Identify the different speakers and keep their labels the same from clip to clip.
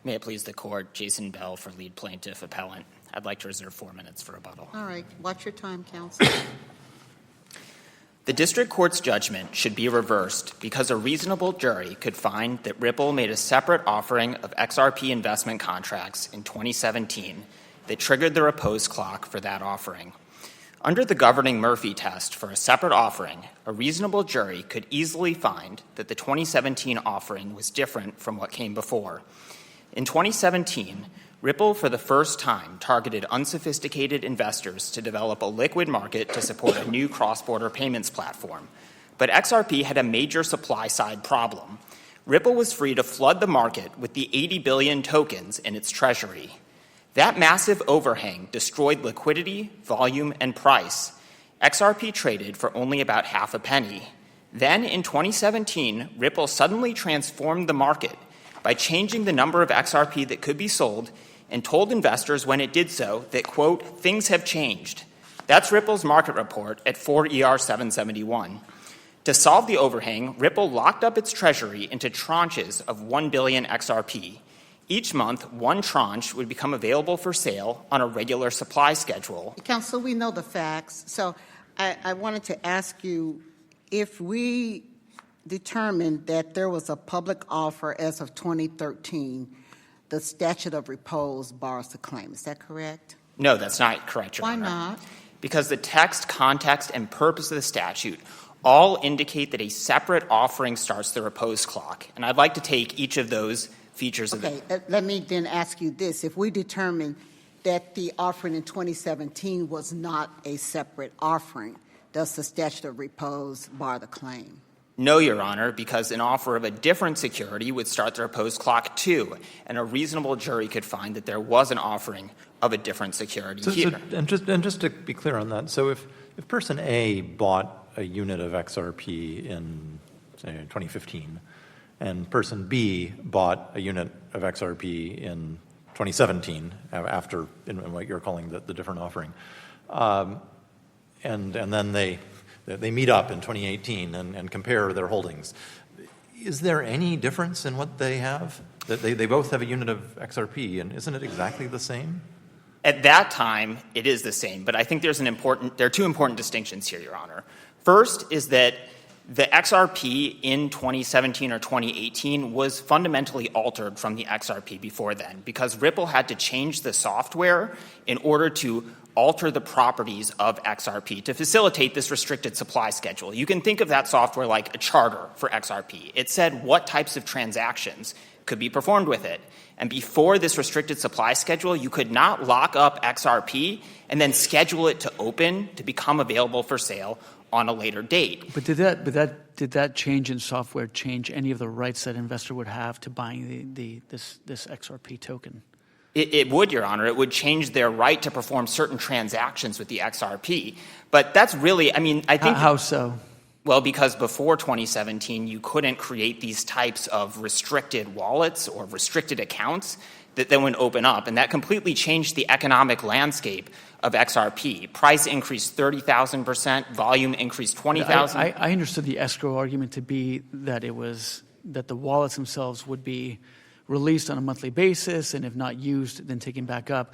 Speaker 1: May it please the court, Jason Bell for lead plaintiff appellant. I'd like to reserve 4 minutes for rebuttal.
Speaker 2: All right. Watch your time, counsel.
Speaker 1: The district court's judgment should be reversed because a reasonable jury could find that Ripple made a separate offering of XRP investment contracts in 2017 that triggered the repose clock for that offering. Under the governing Murphy test for a separate offering, a reasonable jury could easily find that the 2017 offering was different from what came before. In 2017, Ripple for the first time targeted unsophisticated investors to develop a liquid market to support a new cross-border payments platform. But XRP had a major supply-side problem. Ripple was free to flood the market with the 80 billion tokens in its treasury. That massive overhang destroyed liquidity, volume, and price. XRP traded for only about half a penny. Then, in 2017, Ripple suddenly transformed the market by changing the number of XRP that could be sold and told investors when it did so that, quote, things have changed. That's Ripple's market report at 4ER771. To solve the overhang, Ripple locked up its treasury into tranches of 1 billion XRP. Each month, one tranche would become available for sale on a regular supply schedule.
Speaker 2: Counsel, we know the facts. So I wanted to ask you, if we determined that there was a public offer as of 2013, the statute of repose bars the claim. Is that correct?
Speaker 1: No, that's not correct, Your Honor.
Speaker 2: Why not?
Speaker 1: Because the text, context, and purpose of the statute all indicate that a separate offering starts the repose clock. And I'd like to take each of those features of
Speaker 2: Okay, let me then ask you this. If we determine that the offering in 2017 was not a separate offering, does the statute of repose bar the claim?
Speaker 1: No, Your Honor, because an offer of a different security would start the repose clock too, and a reasonable jury could find that there was an offering of a different security here.
Speaker 3: And just to be clear on that, so if person A bought a unit of XRP in, say, 2015, and person B bought a unit of XRP in 2017, after in what you're calling the different offering, and then they meet up in 2018 and compare their holdings. Is there any difference in what they have? That they both have a unit of XRP, and isn't it exactly the same?
Speaker 1: At that time, it is the same, but I think there are two important distinctions here, Your Honor. First is that the XRP in 2017 or 2018 was fundamentally altered from the XRP before then because Ripple had to change the software in order to alter the properties of XRP to facilitate this restricted supply schedule. You can think of that software like a charter for XRP. It said what types of transactions could be performed with it. And before this restricted supply schedule, you could not lock up XRP and then schedule it to open to become available for sale on a later date.
Speaker 4: But did that change in software change any of the rights that an investor would have to buying this XRP token?
Speaker 1: It would, Your Honor. It would change their right to perform certain transactions with the XRP. But that's really, I think...
Speaker 4: How so?
Speaker 1: Well, because before 2017, you couldn't create these types of restricted wallets or restricted accounts that then would open up. And that completely changed the economic landscape of XRP. Price increased 30,000%, volume increased 20,000.
Speaker 4: I understood the escrow argument to be that that the wallets themselves would be released on a monthly basis, and if not used, then taken back up.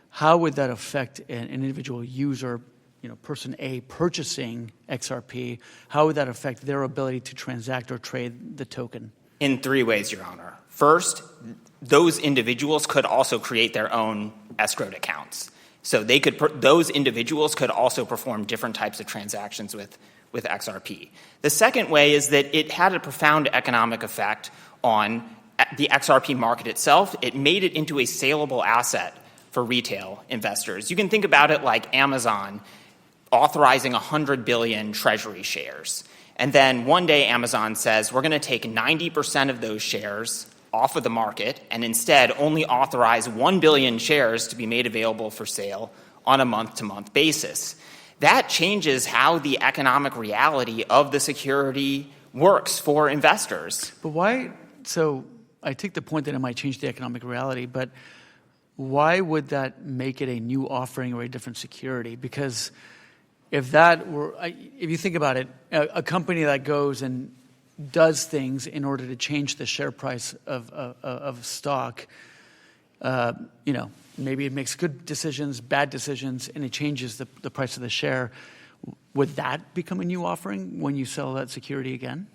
Speaker 4: How would that affect an individual user, person A purchasing XRP? How would that affect their ability to transact or trade the token?
Speaker 1: In three ways, Your Honor. First, those individuals could also create their own escrowed accounts. So those individuals could also perform different types of transactions with XRP. The second way is that it had a profound economic effect on the XRP market itself. It made it into a saleable asset for retail investors. You can think about it like Amazon authorizing 100 billion treasury shares. And then one day Amazon says, we're going to take 90% of those shares off of the market and instead only authorize 1 billion shares to be made available for sale on a month-to-month basis. That changes how the economic reality of the security works for investors.
Speaker 4: But why? So I take the point that it might change the economic reality, but why would that make it a new offering or a different security? Because if you think about it, a company that goes and does things in order to change the share price of stock, maybe it makes good decisions, bad decisions, and it changes the price of the share. Would that become a new offering when you sell that security again?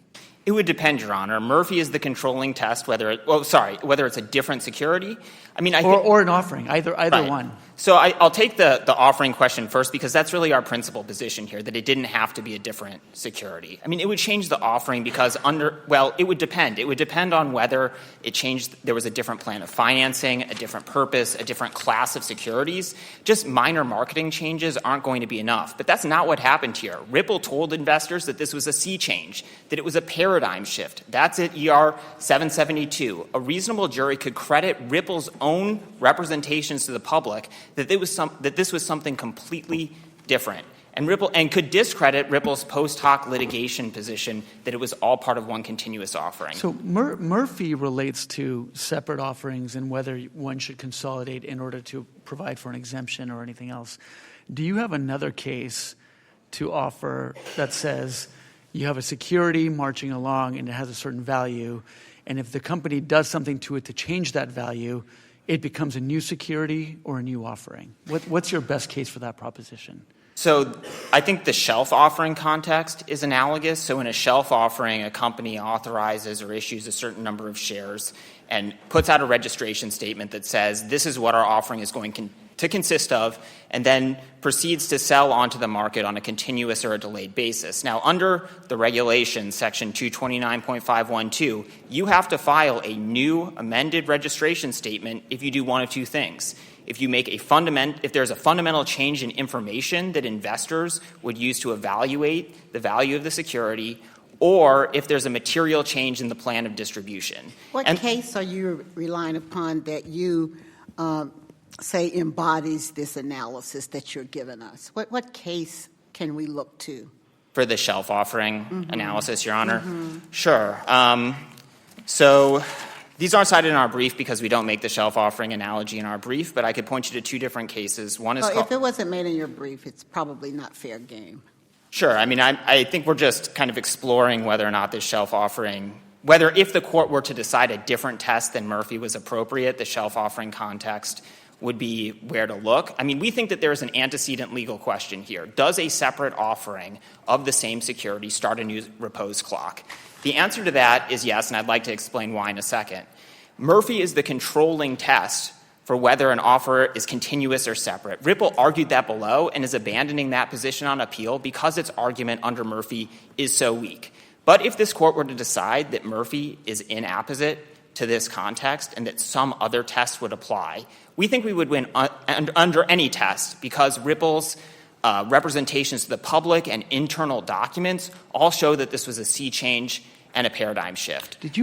Speaker 1: It would depend, Your Honor. Murphy is the controlling test, whether it's a different security. I mean,
Speaker 4: or an offering, either
Speaker 1: right.
Speaker 4: one.
Speaker 1: So I'll take the offering question first, because that's really our principal position here, that it didn't have to be a different security. I mean, it would change the offering because it would depend. It would depend on whether it changed, there was a different plan of financing, a different purpose, a different class of securities. Just minor marketing changes aren't going to be enough. But that's not what happened here. Ripple told investors that this was a sea change, that it was a paradigm shift. That's at ER 772. A reasonable jury could credit Ripple's own representations to the public that this was something completely different, and could discredit Ripple's post hoc litigation position that it was all part of one continuous offering.
Speaker 4: So Murphy relates to separate offerings and whether one should consolidate in order to provide for an exemption or anything else. Do you have another case to offer that says you have a security marching along and it has a certain value, and if the company does something to it to change that value, it becomes a new security or a new offering? What's your best case for that proposition?
Speaker 1: So I think the shelf offering context is analogous. So in a shelf offering, a company authorizes or issues a certain number of shares and puts out a registration statement that says this is what our offering is going to consist of, and then proceeds to sell onto the market on a continuous or a delayed basis. Now, under the regulation, section 229.512, you have to file a new amended registration statement if you do one of two things. If you make if there's a fundamental change in information that investors would use to evaluate the value of the security, or if there's a material change in the plan of distribution.
Speaker 2: What case are you relying upon that you say embodies this analysis that you're giving us? What case can we look to?
Speaker 1: For the shelf offering analysis, Your Honor? Sure. So these aren't cited in our brief because we don't make the shelf offering analogy in our brief, but I could point you to two different cases. One is
Speaker 2: if it wasn't made in your brief, it's probably not fair game.
Speaker 1: Sure. I mean, I think we're just kind of exploring whether or not this shelf offering, if the court were to decide a different test than Murphy was appropriate, the shelf offering context would be where to look. I mean, we think that there is an antecedent legal question here. Does a separate offering of the same security start a new repose clock? The answer to that is yes, and I'd like to explain why in a second. Murphy is the controlling test for whether an offer is continuous or separate. Ripple argued that below and is abandoning that position on appeal because its argument under Murphy is so weak. But if this court were to decide that Murphy is inapposite to this context and that some other test would apply, we think we would win under any test because Ripple's representations to the public and internal documents all show that this was a sea change and a paradigm shift.
Speaker 4: Did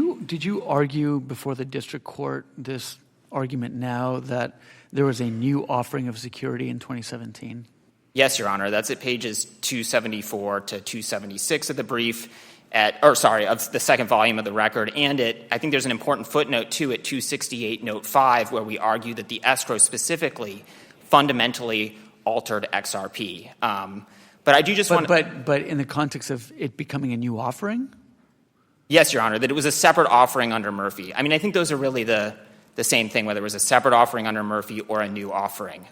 Speaker 4: you argue before the district court this argument now that there was a new offering of security in 2017?
Speaker 1: Yes, Your Honor. That's at pages 274 to 276 of the brief, of the second volume of the record. And I think there's an important footnote, too, at 268 note 5, where we argue that the escrow specifically fundamentally altered XRP. But I do just want to...
Speaker 4: But in the context of it becoming a new offering?
Speaker 1: Yes, Your Honor, that it was a separate offering under Murphy. I mean, I think those are really the same thing, whether it was a separate offering under Murphy or a new offering.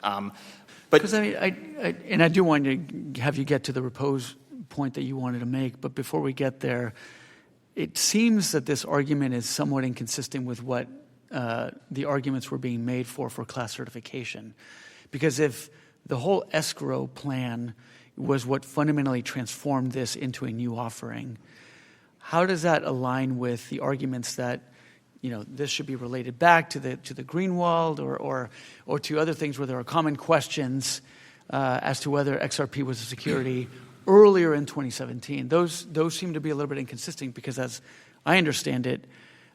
Speaker 4: Because I do want to have you get to the repose point that you wanted to make, but before we get there, it seems that this argument is somewhat inconsistent with what the arguments were being made for class certification. Because if the whole escrow plan was what fundamentally transformed this into a new offering, how does that align with the arguments that this should be related back to the Greenwald or to other things where there are common questions as to whether XRP was a security earlier in 2017? Those seem to be a little bit inconsistent because, as I understand it,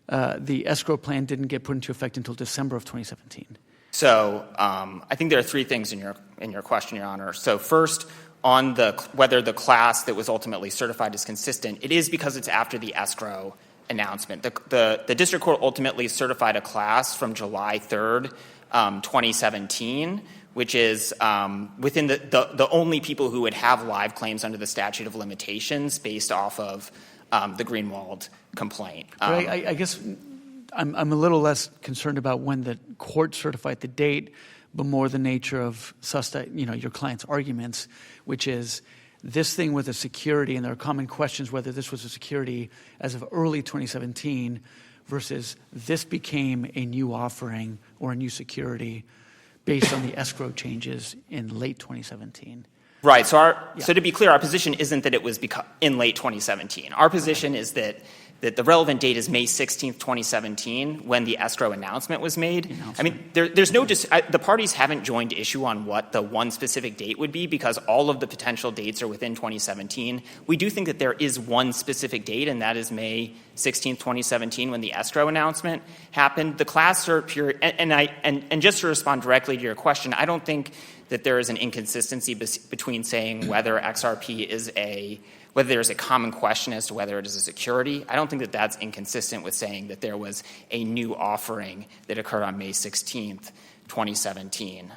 Speaker 4: the escrow plan didn't get put into effect until December of 2017.
Speaker 1: So I think there are three things in your question, Your Honor. So first, on whether the class that was ultimately certified is consistent, it is because it's after the escrow announcement. The district court ultimately certified a class from July 3rd, 2017, which is within the only people who would have live claims under the statute of limitations based off of the Greenwald complaint.
Speaker 4: I guess I'm a little less concerned about when the court certified the date, but more the nature of your client's arguments, which is this thing with a security, and there are common questions whether this was a security as of early 2017 versus this became a new offering or a new security based on the escrow changes in late 2017.
Speaker 1: Right. So to be clear, our position isn't that it was in late 2017. Our position is that the relevant date is May 16th, 2017, when the escrow announcement was made. I mean, there's no the parties haven't joined issue on what the one specific date would be because all of the potential dates are within 2017. We do think that there is one specific date, and that is May 16th, 2017, when the escrow announcement happened. The class cert period, and just to respond directly to your question, I don't think that there is an inconsistency between saying whether XRP is whether there's a common question as to whether it is a security. I don't think that that's inconsistent with saying that there was a new offering that occurred on May 16th, 2017.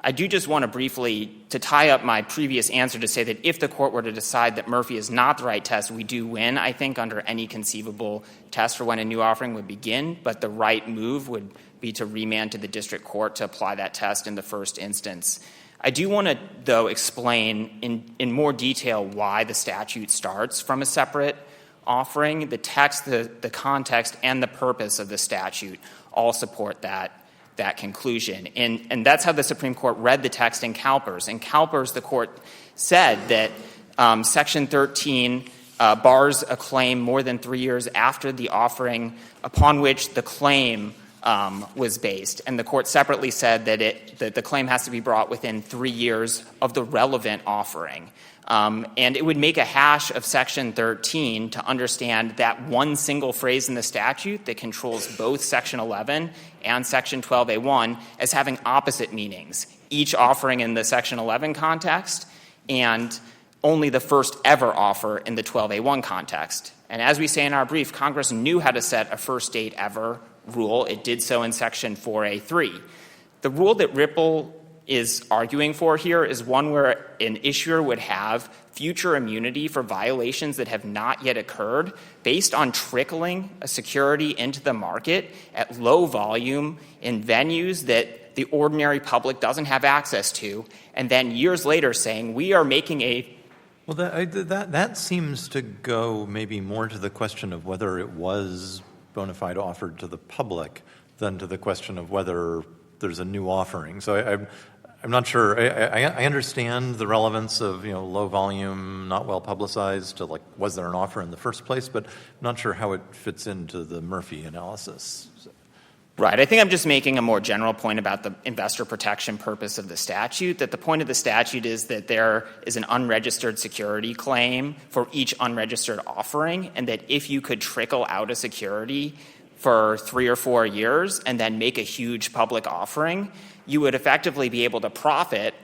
Speaker 1: I do just want to briefly, to tie up my previous answer, to say that if the court were to decide that Murphy is not the right test, we do win, I think, under any conceivable test for when a new offering would begin, but the right move would be to remand to the district court to apply that test in the first instance. I do want to, though, explain in more detail why the statute starts from a separate offering. The text, the context, and the purpose of the statute all support that conclusion. And that's how the Supreme Court read the text in CalPERS. In CalPERS, the court said that Section 13 bars a claim more than 3 years after the offering upon which the claim was based. And the court separately said that the claim has to be brought within 3 years of the relevant offering. And it would make a hash of Section 13 to understand that one single phrase in the statute that controls both Section 11 and Section 12A1 as having opposite meanings, each offering in the Section 11 context and only the first ever offer in the 12A1 context. And as we say in our brief, Congress knew how to set a first date ever rule. It did so in Section 4A3. The rule that Ripple is arguing for here is one where an issuer would have future immunity for violations that have not yet occurred based on trickling a security into the market at low volume in venues that the ordinary public doesn't have access to, and then years later saying, we are making a...
Speaker 3: Well, that seems to go maybe more to the question of whether it was bona fide offered to the public than to the question of whether there's a new offering. So I'm not sure. I understand the relevance of low volume, not well publicized to was there an offer in the first place, but I'm not sure how it fits into the Murphy analysis.
Speaker 1: Right. I think I'm just making a more general point about the investor protection purpose of the statute, that the point of the statute is that there is an unregistered security claim for each unregistered offering, and that if you could trickle out a security for 3 or 4 years and then make a huge public offering, you would effectively be able to profit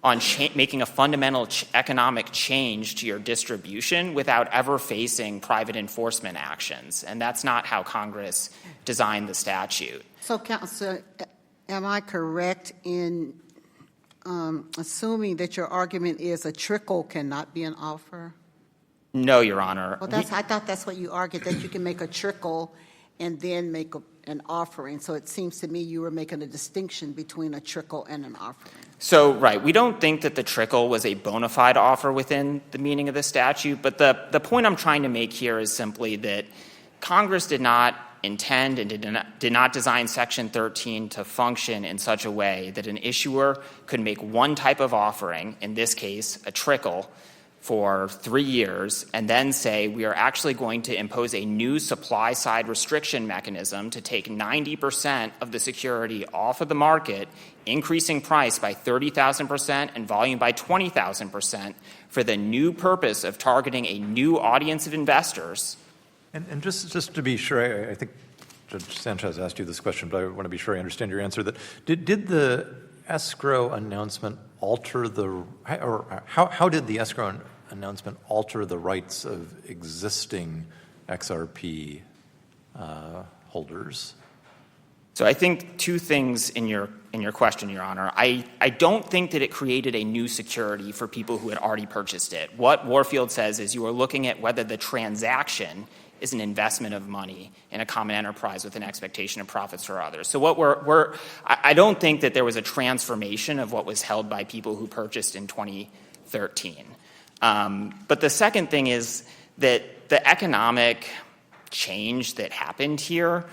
Speaker 1: on making a fundamental economic change to your distribution without ever facing private enforcement actions. And that's not how Congress designed the statute.
Speaker 2: So, Counselor, am I correct in assuming that your argument is a trickle cannot be an offer?
Speaker 1: No, Your Honor.
Speaker 2: Well, I thought that's what you argued, that you can make a trickle and then make an offering. So it seems to me you were making a distinction between a trickle and an offering.
Speaker 1: So, right, we don't think that the trickle was a bona fide offer within the meaning of the statute, but the point I'm trying to make here is simply that Congress did not intend and did not design Section 13 to function in such a way that an issuer could make one type of offering, in this case a trickle, for 3 years and then say we are actually going to impose a new supply-side restriction mechanism to take 90% of the security off of the market, increasing price by 30,000% and volume by 20,000% for the new purpose of targeting a new audience of investors.
Speaker 3: And just to be sure, I think Judge Sanchez asked you this question, but I want to be sure I understand your answer. That did the escrow announcement alter how did the escrow announcement alter the rights of existing XRP holders?
Speaker 1: So I think two things in your question, Your Honor. I don't think that it created a new security for people who had already purchased it. What Warfield says is you are looking at whether the transaction is an investment of money in a common enterprise with an expectation of profits for others. So I don't think that there was a transformation of what was held by people who purchased in 2013. But the second thing is that the economic change that happened here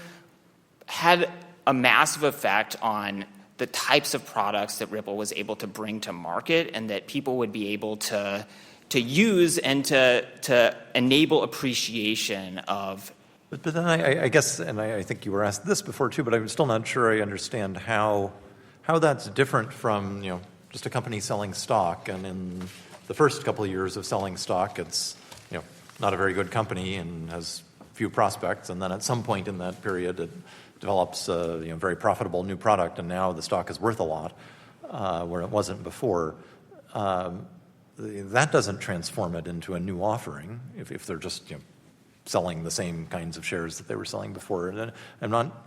Speaker 1: had a massive effect on the types of products that Ripple was able to bring to market and that people would be able to use and to enable appreciation of.
Speaker 3: But then I guess, and I think you were asked this before too, but I'm still not sure I understand how that's different from, just a company selling stock. And in the first couple of years of selling stock, it's, not a very good company and has few prospects. And then at some point in that period, it develops a very profitable new product, and now the stock is worth a lot, where it wasn't before. That doesn't transform it into a new offering if they're just selling the same kinds of shares that they were selling before. And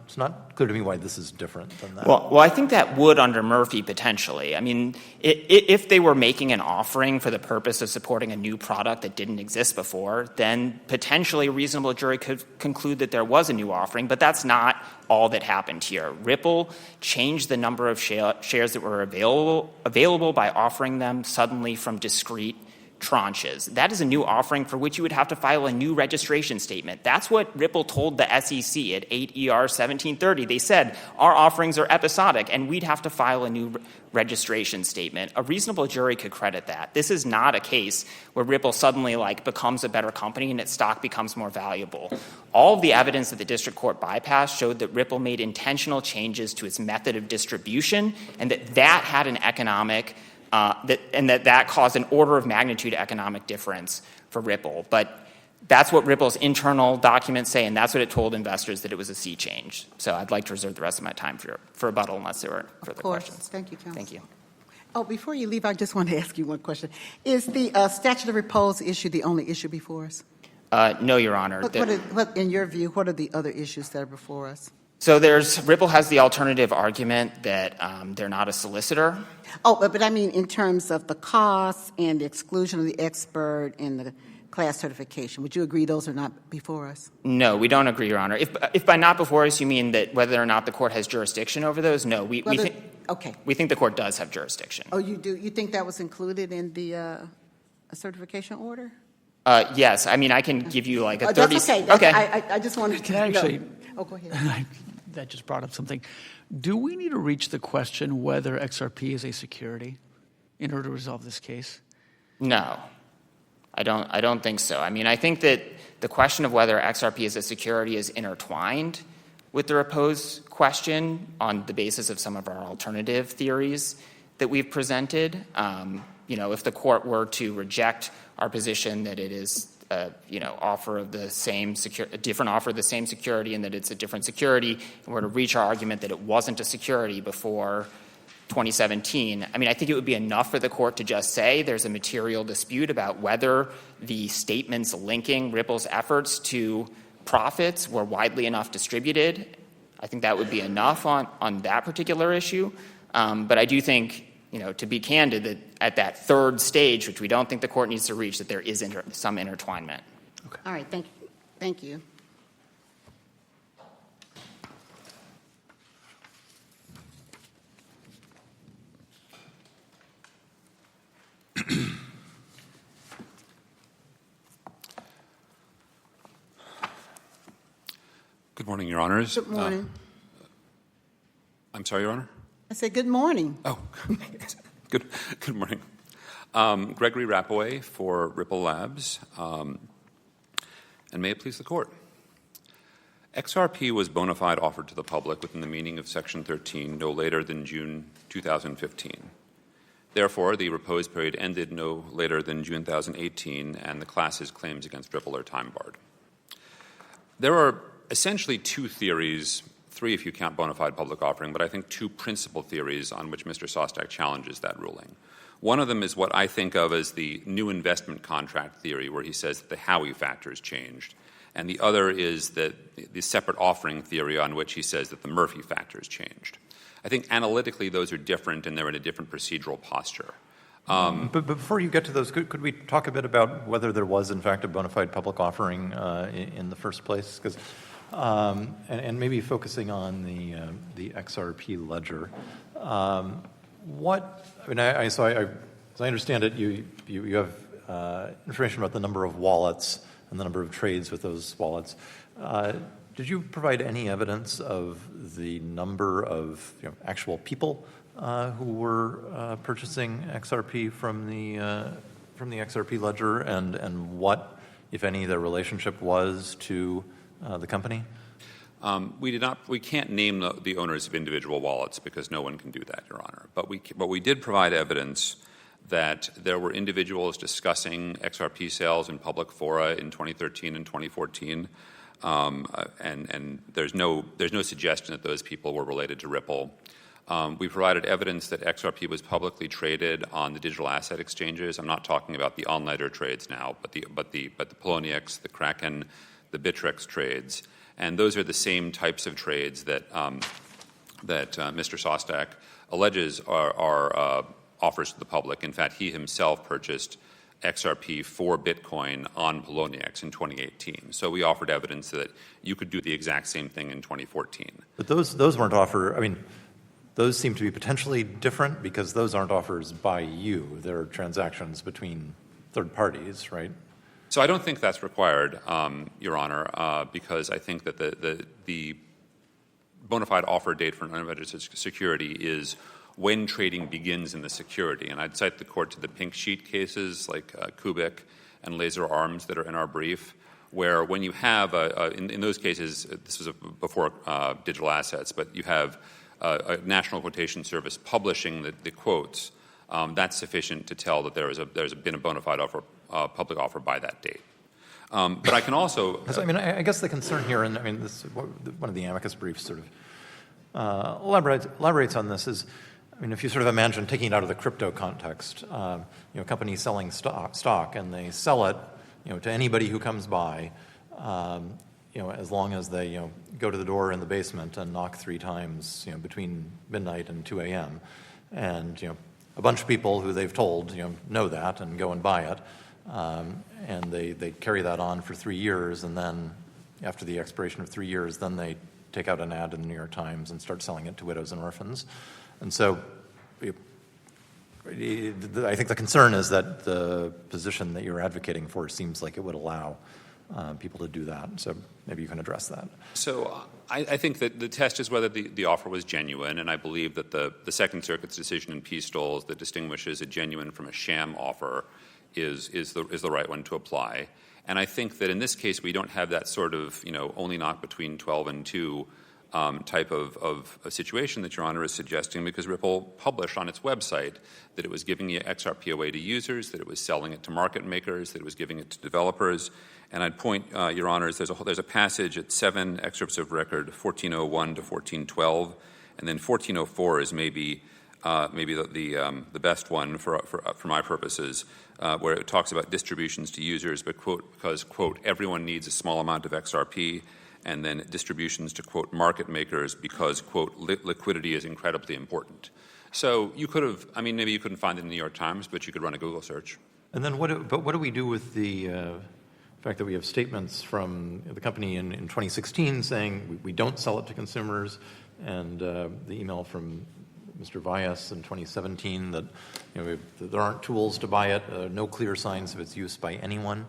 Speaker 3: it's not clear to me why this is different than that.
Speaker 1: Well, I think that would under Murphy potentially. I mean, if they were making an offering for the purpose of supporting a new product that didn't exist before, then potentially a reasonable jury could conclude that there was a new offering, but that's not all that happened here. Ripple changed the number of shares that were available by offering them suddenly from discrete tranches. That is a new offering for which you would have to file a new registration statement. That's what Ripple told the SEC at 8 ER 1730. They said, our offerings are episodic, and we'd have to file a new registration statement. A reasonable jury could credit that. This is not a case where Ripple suddenly becomes a better company and its stock becomes more valuable. All of the evidence that the district court bypassed showed that Ripple made intentional changes to its method of distribution, and that had an economic that caused an order of magnitude economic difference for Ripple. But that's what Ripple's internal documents say, and that's what it told investors, that it was a sea change. So I'd like to reserve the rest of my time for rebuttal unless there were further questions.
Speaker 2: Thank you, counsel.
Speaker 1: Thank you.
Speaker 2: Oh, before you leave, I just want to ask you one question. Is the statute of repose issue the only issue before us?
Speaker 1: No, Your Honor.
Speaker 2: What, in your view, what are the other issues that are before us?
Speaker 1: So Ripple has the alternative argument that they're not a solicitor.
Speaker 2: Oh, but I mean in terms of the costs and the exclusion of the expert and the class certification. Would you agree those are not before us?
Speaker 1: No, we don't agree, Your Honor. If by not before us you mean that whether or not the court has jurisdiction over those, no. We think the court does have jurisdiction.
Speaker 2: Oh, you do? You think that was included in the certification order?
Speaker 1: Yes. I mean, I can give you a 30...
Speaker 2: That's okay.
Speaker 1: Okay.
Speaker 2: I just wanted to
Speaker 4: Can I actually...
Speaker 2: know. Oh, go ahead.
Speaker 4: That just brought up something. Do we need to reach the question whether XRP is a security in order to resolve this case?
Speaker 1: No, I don't think so. I mean, I think that the question of whether XRP is a security is intertwined with the repose question on the basis of some of our alternative theories that we've presented. If the court were to reject our position that it is a different offer of the same security and that it's a different security, and were to reach our argument that it wasn't a security before 2017, I mean, I think it would be enough for the court to just say there's a material dispute about whether the statements linking Ripple's efforts to profits were widely enough distributed. I think that would be enough on that particular issue. But I do think, to be candid, that at that third stage, which we don't think the court needs to reach, that there is some intertwinement.
Speaker 2: Okay. All right. Thank you.
Speaker 5: Good morning, Your Honors.
Speaker 2: Good morning.
Speaker 5: I'm sorry, Your Honor?
Speaker 2: I said good morning.
Speaker 5: Oh, good morning. Gregory Rappaway for Ripple Labs, and may it please the Court. XRP was bona fide offered to the public within the meaning of Section 13 no later than June 2015. Therefore, the repose period ended no later than June 2018, and the class's claims against Ripple are time-barred. There are essentially two theories, three if you count bona fide public offering, but I think two principal theories on which Mr. Sostak challenges that ruling. One of them is what I think of as the new investment contract theory, where he says that the Howey factors changed. And the other is the separate offering theory, on which he says that the Murphy factors changed. I think analytically those are different and they're in a different procedural posture.
Speaker 3: But before you get to those, could we talk a bit about whether there was, in fact, a bona fide public offering in the first place? Because and maybe focusing on the XRP ledger. As I understand it, you have information about the number of wallets and the number of trades with those wallets. Did you provide any evidence of the number of actual people who were purchasing XRP from the XRP ledger, and what, if any, their relationship was to the company?
Speaker 5: We did not. We can't name the owners of individual wallets because no one can do that, Your Honor. But we did provide evidence that there were individuals discussing XRP sales in public fora in 2013 and 2014, and there's no suggestion that those people were related to Ripple. We provided evidence that XRP was publicly traded on the digital asset exchanges. I'm not talking about the on-ledger trades now, but the Poloniex, the Kraken, the Bittrex trades, and those are the same types of trades that Mr. Sostak alleges are offers to the public. In fact, he himself purchased XRP for Bitcoin on Poloniex in 2018. So we offered evidence that you could do the exact same thing in 2014.
Speaker 3: But those weren't offered. I mean, those seem to be potentially different because those aren't offers by you. They're transactions between third parties, right?
Speaker 5: So I don't think that's required, Your Honor, because I think that the bona fide offer date for an unregistered security is when trading begins in the security. And I'd cite the court to the pink sheet cases like Kubik and Laser Arms that are in our brief, where when you have, in those cases, this was before digital assets, but you have a national quotation service publishing the quotes, that's sufficient to tell that there's been a bona fide offer, public offer by that date. But I can also...
Speaker 3: I guess the concern here, and this one of the amicus briefs sort of elaborates on this, is, if you sort of imagine taking it out of the crypto context, companies selling stock, and they sell it, to anybody who comes by, as long as they, go to the door in the basement and knock 3 times, between midnight and 2 a.m., and, a bunch of people who they've told, know that and go and buy it, and they carry that on for 3 years, and then after the expiration of 3 years, then they take out an ad in the New York Times and start selling it to widows and orphans. And so I think the concern is that the position that you're advocating for seems like it would allow people to do that. So maybe you can address that.
Speaker 5: So I think that the test is whether the offer was genuine, and I believe that the Second Circuit's decision in Pistols that distinguishes a genuine from a sham offer is the right one to apply. And I think that in this case we don't have that sort of only knock between 12 and 2 type of a situation that Your Honor is suggesting, because Ripple published on its website that it was giving the XRP away to users, that it was selling it to market makers, that it was giving it to developers. And I'd point, Your Honors, there's a passage at 7 excerpts of record, 1401 to 1412, and then 1404 is maybe the best one for my purposes, where it talks about distributions to users, but because everyone needs a small amount of XRP, and then distributions to market makers because liquidity is incredibly important. So you could have, maybe you couldn't find it in the New York Times, but you could run a Google search.
Speaker 3: And then what do we do with the fact that we have statements from the company in 2016 saying we don't sell it to consumers, and the email from Mr. Vyas in 2017 that there aren't tools to buy it, no clear signs of its use by anyone?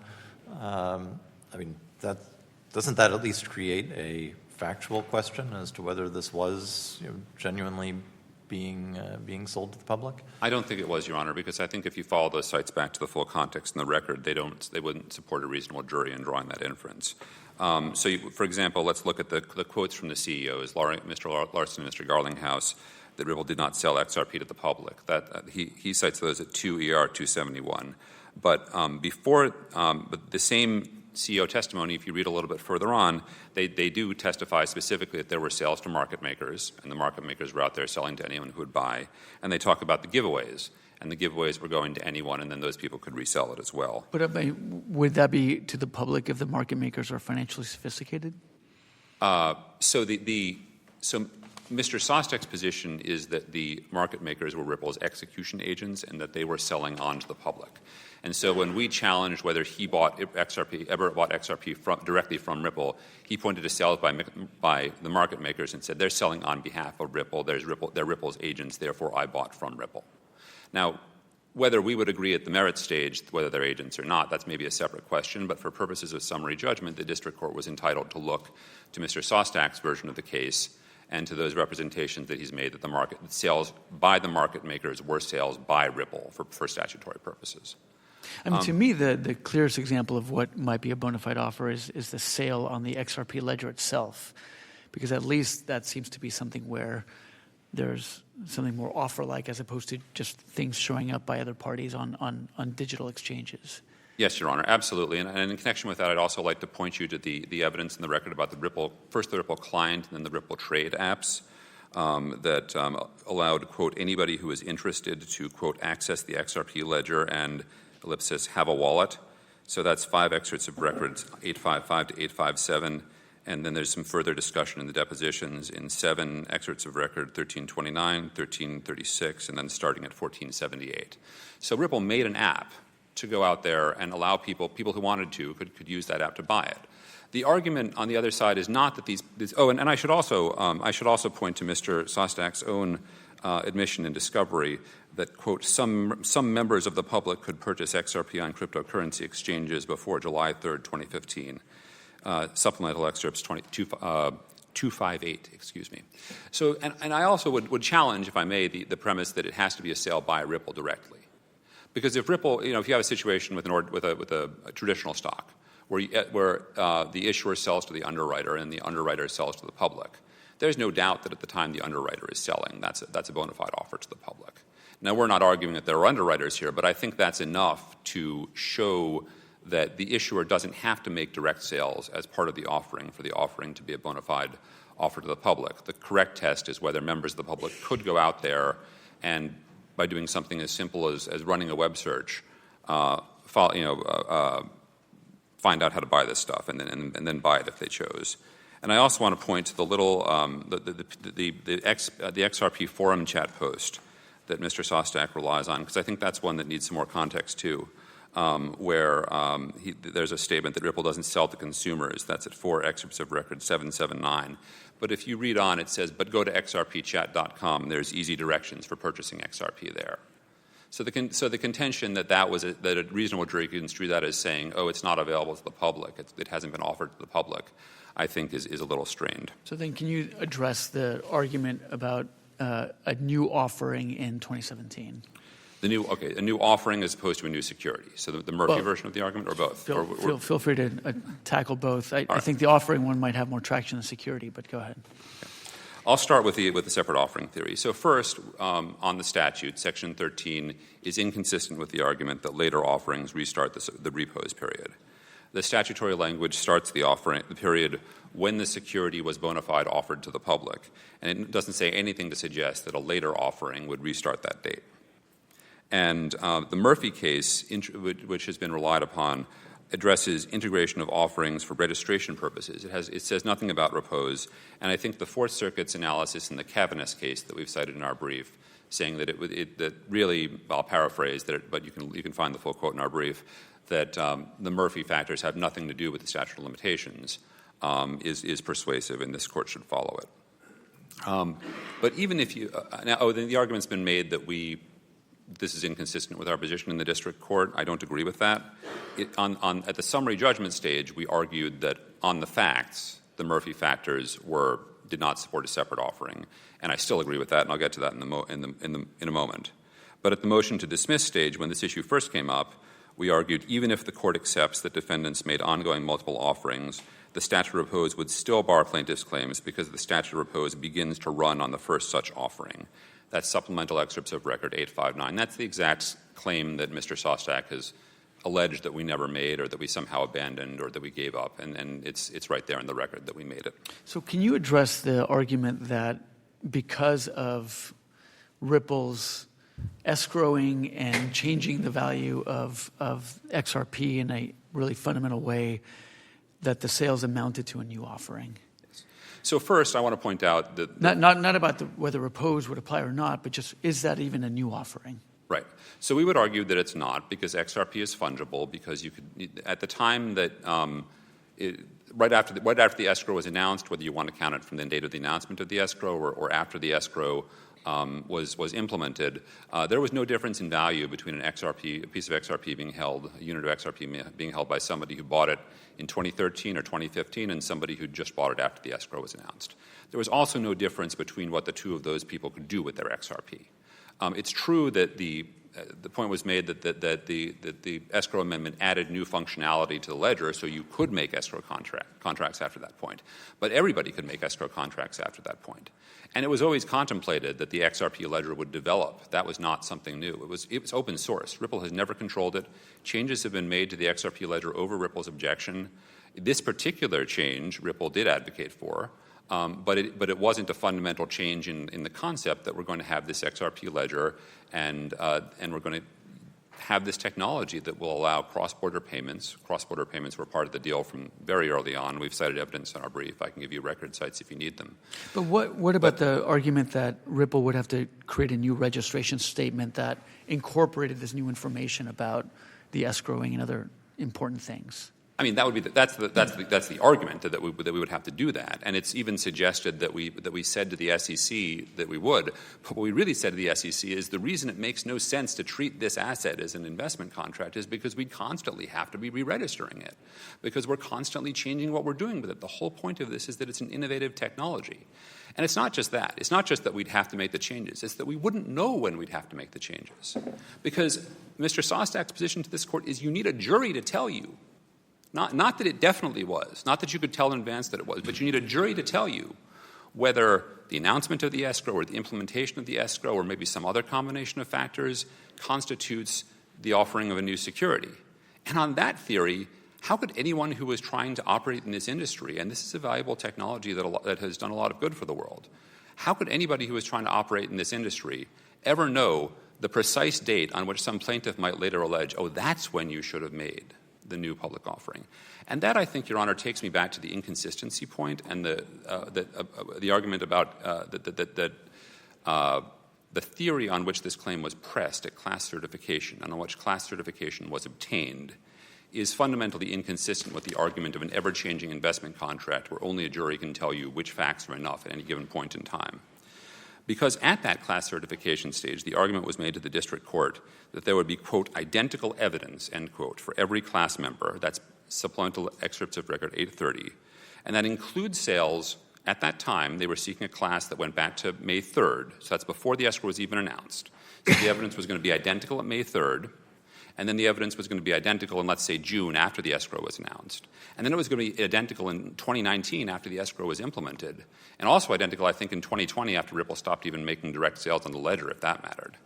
Speaker 3: Doesn't that at least create a factual question as to whether this was genuinely being sold to the public?
Speaker 5: I don't think it was, Your Honor, because I think if you follow those sites back to the full context in the record, they wouldn't support a reasonable jury in drawing that inference. For example, let's look at the quotes from the CEOs, Mr. Larson and Mr. Garlinghouse, that Ripple did not sell XRP to the public. He cites those at 2 ER 271. But but the same CEO testimony, if you read a little bit further on, they do testify specifically that there were sales to market makers, and the market makers were out there selling to anyone who would buy. And they talk about the giveaways, and the giveaways were going to anyone, and then those people could resell it as well.
Speaker 4: But would that be to the public if the market makers are financially sophisticated?
Speaker 5: So Mr. Sostek's position is that the market makers were Ripple's execution agents and that they were selling on to the public. And so when we challenged whether he ever bought XRP directly from Ripple, he pointed to sales by the market makers and said they're selling on behalf of Ripple. They're Ripple's agents, therefore I bought from Ripple. Now, whether we would agree at the merits stage whether they're agents or not, that's maybe a separate question. But for purposes of summary judgment, the district court was entitled to look to Mr. Sostek's version of the case and to those representations that he's made that the sales by the market makers were sales by Ripple for statutory purposes.
Speaker 4: I mean, to me, the clearest example of what might be a bona fide offer is the sale on the XRP ledger itself, because at least that seems to be something where there's something more offer-like as opposed to just things showing up by other parties on digital exchanges.
Speaker 5: Yes, Your Honor, absolutely. And in connection with that, I'd also like to point you to the evidence in the record about the Ripple client and then the Ripple Trade apps that allowed, quote, anybody who is interested to, quote, access the XRP ledger and, ellipsis, have a wallet. So that's 5 excerpts of records, 855 to 857. And then there's some further discussion in the depositions in 7 excerpts of record, 1329, 1336, and then starting at 1478. So Ripple made an app to go out there and allow people who wanted to could use that app to buy it. The argument on the other side is not that and I should also point to Mr. Sostek's own admission in discovery that, quote, some members of the public could purchase XRP on cryptocurrency exchanges before July 3rd, 2015. Supplemental excerpts 258, excuse me. So, and I also would challenge, if I may, the premise that it has to be a sale by Ripple directly. Because if Ripple, if you have a situation with a traditional stock where the issuer sells to the underwriter and the underwriter sells to the public, there's no doubt that at the time the underwriter is selling, that's a bona fide offer to the public. Now, we're not arguing that there are underwriters here, but I think that's enough to show that the issuer doesn't have to make direct sales as part of the offering for the offering to be a bona fide offer to the public. The correct test is whether members of the public could go out there and, by doing something as simple as running a web search, find out how to buy this stuff and then buy it if they chose. And I also want to point to the little the XRP forum chat post that Mr. Sostek relies on, because I think that's one that needs some more context too. Where there's a statement that Ripple doesn't sell to consumers. That's at 4 excerpts of record 779. But if you read on, it says, but go to xrpchat.com. There's easy directions for purchasing XRP there. So the contention that that a reasonable jury could construe that as saying, oh, it's not available to the public, it hasn't been offered to the public, I think is a little strained. So
Speaker 4: then can you address the argument about a new offering in 2017?
Speaker 5: A new offering as opposed to a new security. So the Murphy version of the argument, or both?
Speaker 4: Feel free to tackle both. I think the offering one might have more traction than security, but go ahead.
Speaker 5: Okay. I'll start with the separate offering theory. So first, on the statute, Section 13 is inconsistent with the argument that later offerings restart the repose period. The statutory language starts the period when the security was bona fide offered to the public, and it doesn't say anything to suggest that a later offering would restart that date. And the Murphy case, which has been relied upon, addresses integration of offerings for registration purposes. It says nothing about repose. And I think the Fourth Circuit's analysis in the Cavanis case that we've cited in our brief, saying that that really, I'll paraphrase, but you can find the full quote in our brief, that the Murphy factors have nothing to do with the statute of limitations, is persuasive, and this Court should follow it. But even if you then the argument's been made that this is inconsistent with our position in the district court. I don't agree with that. At the summary judgment stage, we argued that on the facts, the Murphy factors did not support a separate offering, and I still agree with that, and I'll get to that in a moment. But at the motion to dismiss stage, when this issue first came up, we argued even if the court accepts that defendants made ongoing multiple offerings, the statute of repose would still bar plaintiffs' claims because the statute of repose begins to run on the first such offering. That's supplemental excerpts of record 859. That's the exact claim that Mr. Sostek has alleged that we never made or that we somehow abandoned or that we gave up, and it's right there in the record that we made it.
Speaker 4: So can you address the argument that because of Ripple's escrowing and changing the value of XRP in a really fundamental way, that the sales amounted to a new offering?
Speaker 5: So first, I want to point out that
Speaker 4: Not about whether repose would apply or not, but just is that even a new offering?
Speaker 5: right. So we would argue that it's not, because XRP is fungible, because you could, at the time that right after the escrow was announced, whether you want to count it from the date of the announcement of the escrow or after the escrow was implemented, there was no difference in value between a piece of XRP being held, a unit of XRP being held by somebody who bought it in 2013 or 2015 and somebody who just bought it after the escrow was announced. There was also no difference between what the two of those people could do with their XRP. It's true that the point was made that the escrow amendment added new functionality to the ledger, so you could make escrow contracts after that point. But everybody could make escrow contracts after that point. And it was always contemplated that the XRP ledger would develop. That was not something new. It was open source. Ripple has never controlled it. Changes have been made to the XRP ledger over Ripple's objection. This particular change Ripple did advocate for, but it wasn't a fundamental change in the concept that we're going to have this XRP ledger and we're going to have this technology that will allow cross-border payments. Cross-border payments were part of the deal from very early on. We've cited evidence in our brief. I can give you record sites if you need them.
Speaker 4: But what about the argument that Ripple would have to create a new registration statement that incorporated this new information about the escrowing and other important things?
Speaker 5: I mean, that would be that's the argument that we would have to do that, and it's even suggested that we said to the SEC that we would. But what we really said to the SEC is the reason it makes no sense to treat this asset as an investment contract is because we constantly have to be re-registering it, because we're constantly changing what we're doing with it. The whole point of this is that it's an innovative technology. And it's not just that. It's not just that we'd have to make the changes. It's that we wouldn't know when we'd have to make the changes. Because Mr. Sostak's position to this Court is you need a jury to tell you. Not that it definitely was, not that you could tell in advance that it was, but you need a jury to tell you whether the announcement of the escrow or the implementation of the escrow or maybe some other combination of factors constitutes the offering of a new security. And on that theory, how could anyone who was trying to operate in this industry, and this is a valuable technology that has done a lot of good for the world, how could anybody who was trying to operate in this industry ever know the precise date on which some plaintiff might later allege, oh, that's when you should have made the new public offering? And that, I think, Your Honor, takes me back to the inconsistency point and the argument about the theory on which this claim was pressed at class certification and on which class certification was obtained is fundamentally inconsistent with the argument of an ever-changing investment contract where only a jury can tell you which facts are enough at any given point in time. Because at that class certification stage, the argument was made to the district court that there would be, quote, identical evidence, end quote, for every class member. That's supplemental excerpts of Record 830. And that includes sales. At that time, they were seeking a class that went back to May 3rd. So that's before the escrow was even announced. So the evidence was going to be identical at May 3rd. And then the evidence was going to be identical in, let's say, June after the escrow was announced. And then it was going to be identical in 2019 after the escrow was implemented. And also identical, I think, in 2020 after Ripple stopped even making direct sales on the ledger, if that mattered.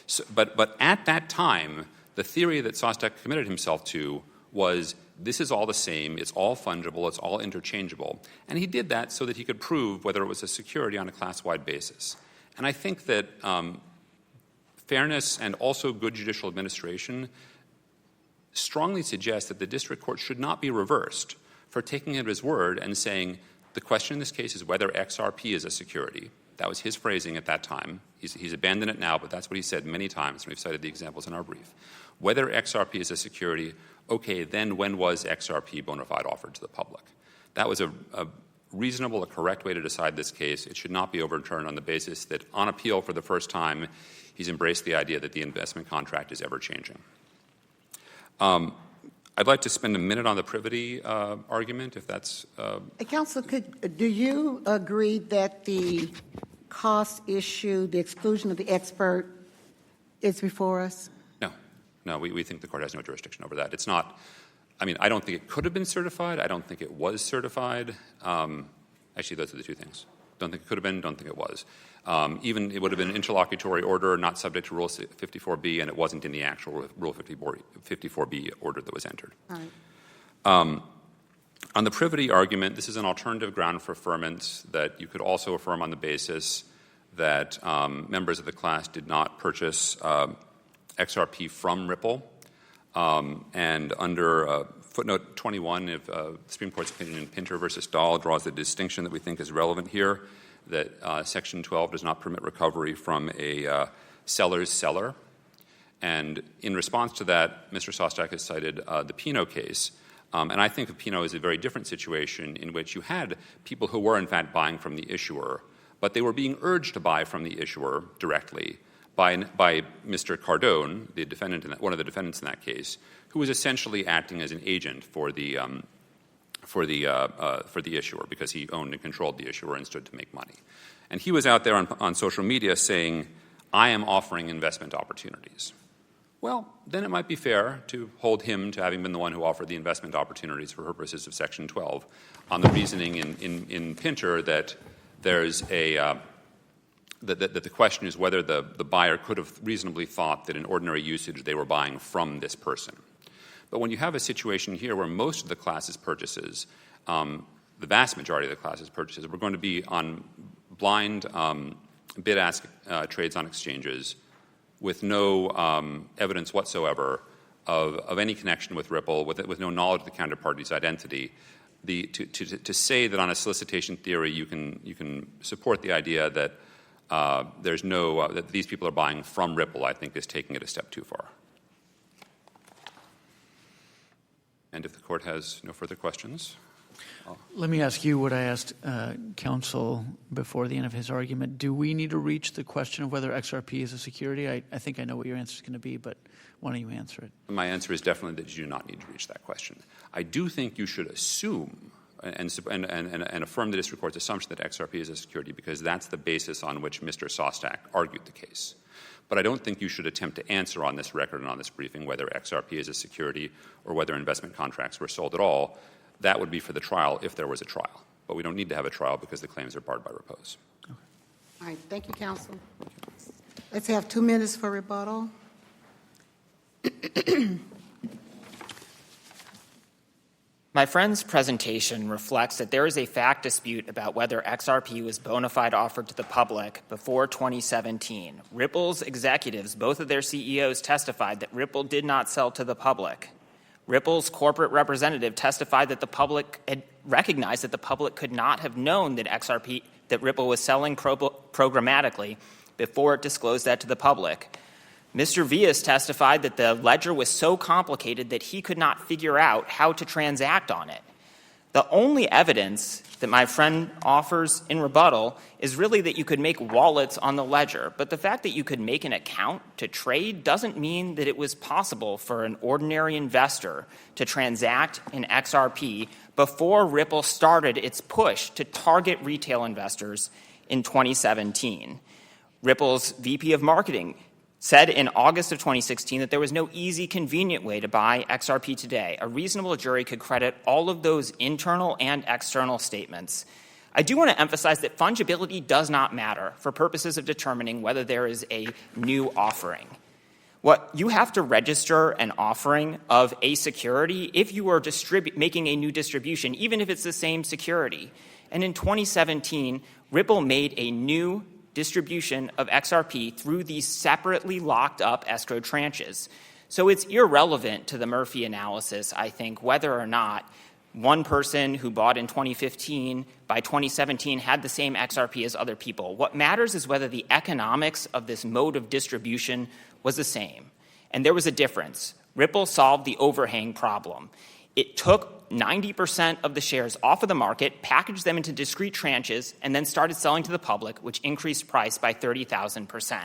Speaker 5: So, but at that time, the theory that Sostek committed himself to was this is all the same, it's all fungible, it's all interchangeable. And he did that so that he could prove whether it was a security on a class-wide basis. And I think that fairness and also good judicial administration strongly suggests that the district court should not be reversed for taking him at his word and saying the question in this case is whether XRP is a security. That was his phrasing at that time. He's abandoned it now, but that's what he said many times, and we've cited the examples in our brief. Whether XRP is a security, okay, then when was XRP bona fide offered to the public? That was a reasonable, a correct way to decide this case. It should not be overturned on the basis that on appeal for the first time, he's embraced the idea that the investment contract is ever-changing. I'd like to spend a minute on the privity argument, if that's...
Speaker 2: Counsel, do you agree that the cost issue, the exclusion of the expert, is before us?
Speaker 5: No, we think the court has no jurisdiction over that. It's not... I mean, I don't think it could have been certified. I don't think it was certified. Actually, those are the two things. Don't think it could have been, don't think it was. Even it would have been an interlocutory order, not subject to Rule 54B, and it wasn't in the actual Rule 54B order that was entered.
Speaker 2: All right.
Speaker 5: On the privity argument, this is an alternative ground for affirmance that you could also affirm on the basis that members of the class did not purchase XRP from Ripple. And under footnote 21 of the Supreme Court's opinion in Pinter versus Dahl draws a distinction that we think is relevant here, that Section 12 does not permit recovery from a seller's seller. And in response to that, Mr. Sostak has cited the Pino case. And I think of Pino as a very different situation in which you had people who were, in fact, buying from the issuer, but they were being urged to buy from the issuer directly by Mr. Cardone, the defendant, one of the defendants in that case, who was essentially acting as an agent for the issuer because he owned and controlled the issuer and stood to make money. And he was out there on social media saying, "I am offering investment opportunities." Well, then it might be fair to hold him to having been the one who offered the investment opportunities for purposes of Section 12 on the reasoning in Pinter that there's that the question is whether the buyer could have reasonably thought that in ordinary usage they were buying from this person. But when you have a situation here where most of the class's purchases, the vast majority of the class's purchases, were going to be on blind bid-ask trades on exchanges with no evidence whatsoever of any connection with Ripple, with no knowledge of the counterparty's identity, to say that on a solicitation theory you can support the idea that there's no that these people are buying from Ripple, I think, is taking it a step too far. And if the court has no further questions.
Speaker 4: Let me ask you what I asked counsel before the end of his argument. Do we need to reach the question of whether XRP is a security? I think I know what your answer is going to be, but why don't you answer it?
Speaker 5: My answer is definitely that you do not need to reach that question. I do think you should assume and affirm the district court's assumption that XRP is a security because that's the basis on which Mr. Sostak argued the case. But I don't think you should attempt to answer on this record and on this briefing whether XRP is a security or whether investment contracts were sold at all. That would be for the trial if there was a trial. But we don't need to have a trial because the claims are barred by repose.
Speaker 2: All right. Thank you, counsel. Let's have 2 minutes for rebuttal.
Speaker 1: My friend's presentation reflects that there is a fact dispute about whether XRP was bona fide offered to the public before 2017. Ripple's executives, both of their CEOs, testified that Ripple did not sell to the public. Ripple's corporate representative testified that the public had recognized that the public could not have known that Ripple was selling programmatically before it disclosed that to the public. Mr. Vias testified that the ledger was so complicated that he could not figure out how to transact on it. The only evidence that my friend offers in rebuttal is really that you could make wallets on the ledger. But the fact that you could make an account to trade doesn't mean that it was possible for an ordinary investor to transact in XRP before Ripple started its push to target retail investors in 2017. Ripple's VP of Marketing said in August of 2016 that there was no easy, convenient way to buy XRP today. A reasonable jury could credit all of those internal and external statements. I do want to emphasize that fungibility does not matter for purposes of determining whether there is a new offering. What you have to register an offering of a security if you are making a new distribution, even if it's the same security. And in 2017, Ripple made a new distribution of XRP through these separately locked up escrow tranches. So it's irrelevant to the Murphy analysis, I think, whether or not one person who bought in 2015 by 2017 had the same XRP as other people. What matters is whether the economics of this mode of distribution was the same. And there was a difference. Ripple solved the overhang problem. It took 90% of the shares off of the market, packaged them into discrete tranches, and then started selling to the public, which increased price by 30,000%.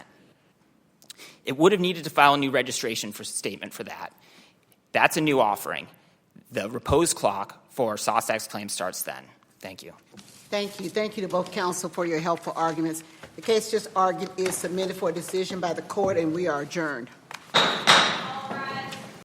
Speaker 1: It would have needed to file a new registration statement for that. That's a new offering. The repose clock for Sostak's claim starts then. Thank you.
Speaker 2: Thank you. Thank you to both counsel for your helpful arguments. The case just argued is submitted for decision by the court, and we are adjourned.